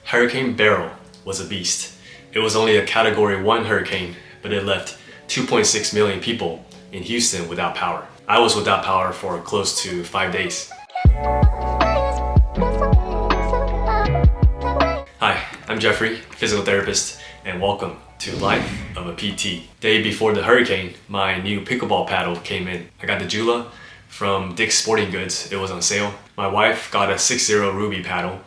Hurricane Beryl was a beast. It was only a Category 1 hurricane, but it left 2.6 million people in Houston without power. I was without power for close to 5 days. Hi, I'm Jeffrey, physical therapist, and welcome to Life of a PT. Day before the hurricane, my new pickleball paddle came in. I got the Jula from Dick's Sporting Goods. It was on sale. My wife got a 6.0 Ruby paddle,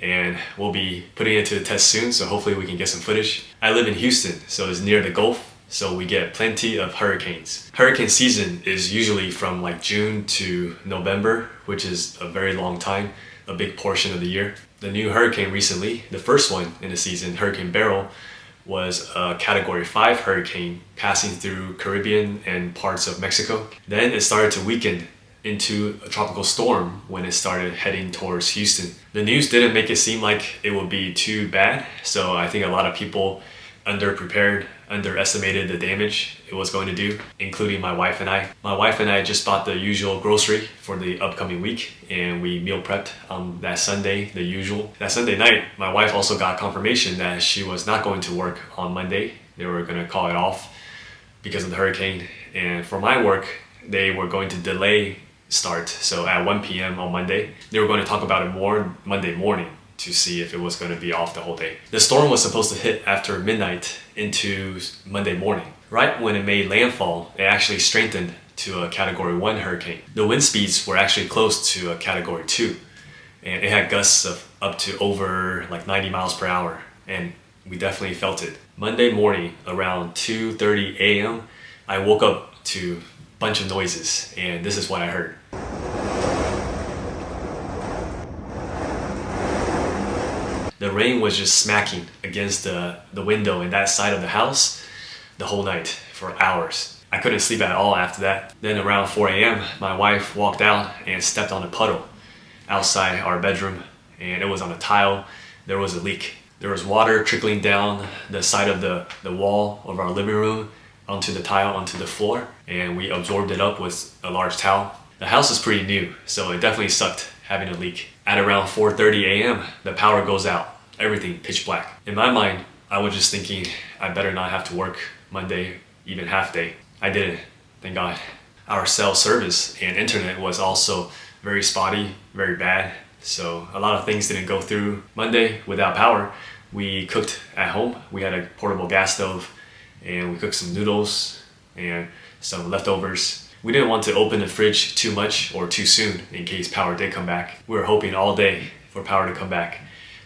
and we'll be putting it to the test soon, so hopefully we can get some footage. I live in Houston, so it's near the Gulf, so we get plenty of hurricanes. Hurricane season is usually from like June to November, which is a very long time, a big portion of the year. The new hurricane recently, the first one in the season, Hurricane Beryl, was a Category 5 hurricane passing through Caribbean and parts of Mexico. Then it started to weaken into a tropical storm when it started heading towards Houston. The news didn't make it seem like it would be too bad, so I think a lot of people underestimated the damage it was going to do, including my wife and I. My wife and I just bought the usual grocery for the upcoming week, and we meal prepped on that Sunday, the usual. That Sunday night, my wife also got confirmation that she was not going to work on Monday. They were going to call it off because of the hurricane. And for my work, they were going to delay start. So at 1 p.m. on Monday, they were going to talk about it more Monday morning to see if it was going to be off the whole day. The storm was supposed to hit after midnight into Monday morning. Right when it made landfall, it actually strengthened to a Category 1 hurricane. The wind speeds were actually close to a Category 2, and it had gusts of up to over like 90 miles per hour, and we definitely felt it. Monday morning around 2:30 a.m., I woke up to a bunch of noises, and this is what I heard. The rain was just smacking against the window in that side of the house the whole night for hours. I couldn't sleep at all after that. Then around 4 a.m., my wife walked out and stepped on a puddle outside our bedroom, and it was on a tile. There was a leak. There was water trickling down the side of the wall of our living room onto the tile, onto the floor, and we absorbed it up with a large towel. The house is pretty new, so it definitely sucked having a leak. At around 4:30 a.m., the power goes out. Everything pitch black. In my mind, I was just thinking I better not have to work Monday, even half day. I didn't, thank God. Our cell service and internet was also very spotty, very bad. So a lot of things didn't go through. Monday, without power, we cooked at home. We had a portable gas stove, and we cooked some noodles and some leftovers. We didn't want to open the fridge too much or too soon in case power did come back. We were hoping all day for power to come back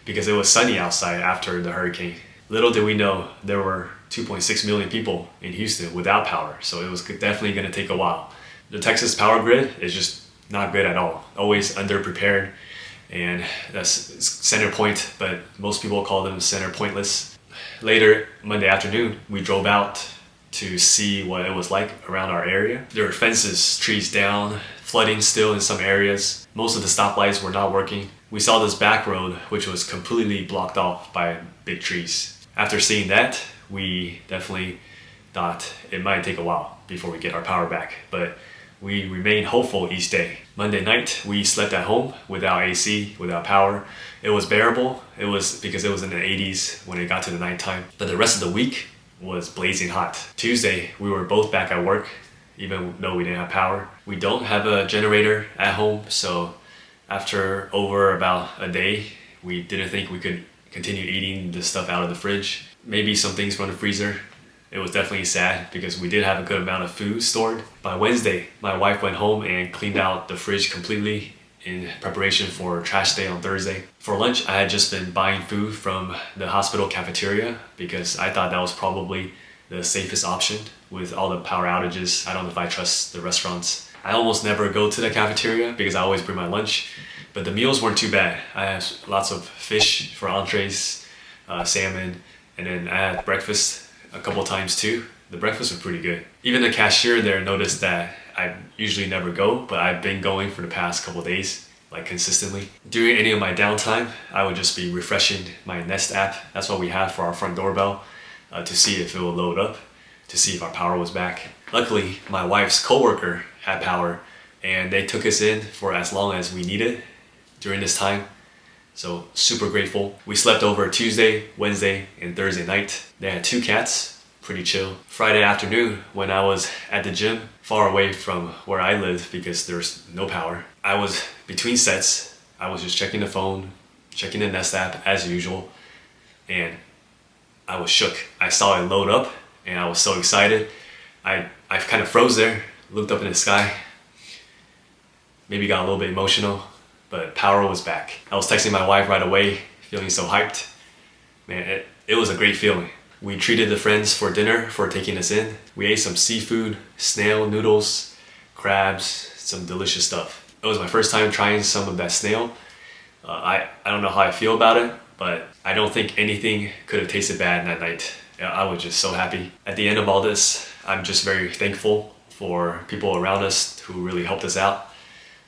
because it was sunny outside after the hurricane. Little did we know there were 2.6 million people in Houston without power, so it was definitely going to take a while. The Texas power grid is just not good at all. Always underprepared, and that's center point, but most people call them center pointless. Later Monday afternoon, we drove out to see what it was like around our area. There were fences, trees down, flooding still in some areas. Most of the stoplights were not working. We saw this back road, which was completely blocked off by big trees. After seeing that, we definitely thought it might take a while before we get our power back, but we remained hopeful each day. Monday night, we slept at home without AC, without power. It was bearable. It was because it was in the 80s when it got to the nighttime. But the rest of the week was blazing hot. Tuesday, we were both back at work, even though we didn't have power. We don't have a generator at home, so after over about a day, we didn't think we could continue eating the stuff out of the fridge. Maybe some things from the freezer. It was definitely sad because we did have a good amount of food stored. By Wednesday, my wife went home and cleaned out the fridge completely in preparation for trash day on Thursday. For lunch, I had just been buying food from the hospital cafeteria because I thought that was probably the safest option with all the power outages. I don't know if I trust the restaurants. I almost never go to the cafeteria because I always bring my lunch, but the meals weren't too bad. I had lots of fish for entrees, salmon, and then I had breakfast a couple times too. The breakfast was pretty good. Even the cashier there noticed that I usually never go, but I've been going for the past couple days, like consistently. During any of my downtime, I would just be refreshing my Nest app. That's what we have for our front doorbell to see if it will load up, to see if our power was back. Luckily, my wife's coworker had power, and they took us in for as long as we needed during this time. So super grateful. We slept over Tuesday, Wednesday, and Thursday night. They had 2 cats, pretty chill. Friday afternoon, when I was at the gym, far away from where I lived because there's no power, I was between sets. I was just checking the phone, checking the Nest app as usual, and I was shook. I saw it load up and I was so excited. I kind of froze there, looked up in the sky, maybe got a little bit emotional, but power was back. I was texting my wife right away, feeling so hyped. Man, it was a great feeling. We treated the friends for dinner for taking us in. We ate some seafood, snail noodles, crabs, some delicious stuff. It was my first time trying some of that snail. I don't know how I feel about it, but I don't think anything could have tasted bad that night. I was just so happy. At the end of all this, I'm just very thankful for people around us who really helped us out.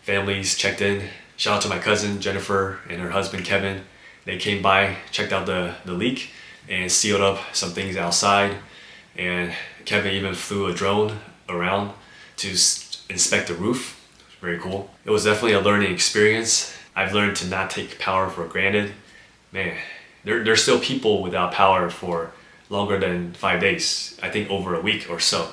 Families checked in. Shout out to my cousin Jennifer and her husband Kevin. They came by, checked out the leak, and sealed up some things outside. And Kevin even flew a drone around to inspect the roof. It was very cool. It was definitely a learning experience. I've learned to not take power for granted. Man, there's still people without power for longer than 5 days. I think over a week or so.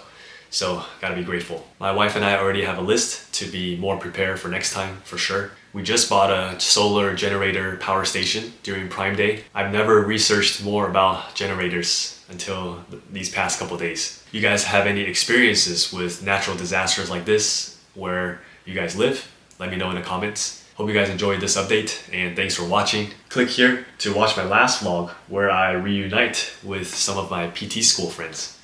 So gotta be grateful. My wife and I already have a list to be more prepared for next time, for sure. We just bought a solar generator power station during Prime Day. I've never researched more about generators until these past couple days. You guys have any experiences with natural disasters like this where you guys live? Let me know in the comments. Hope you guys enjoyed this update and thanks for watching. Click here to watch my last vlog where I reunite with some of my PT school friends.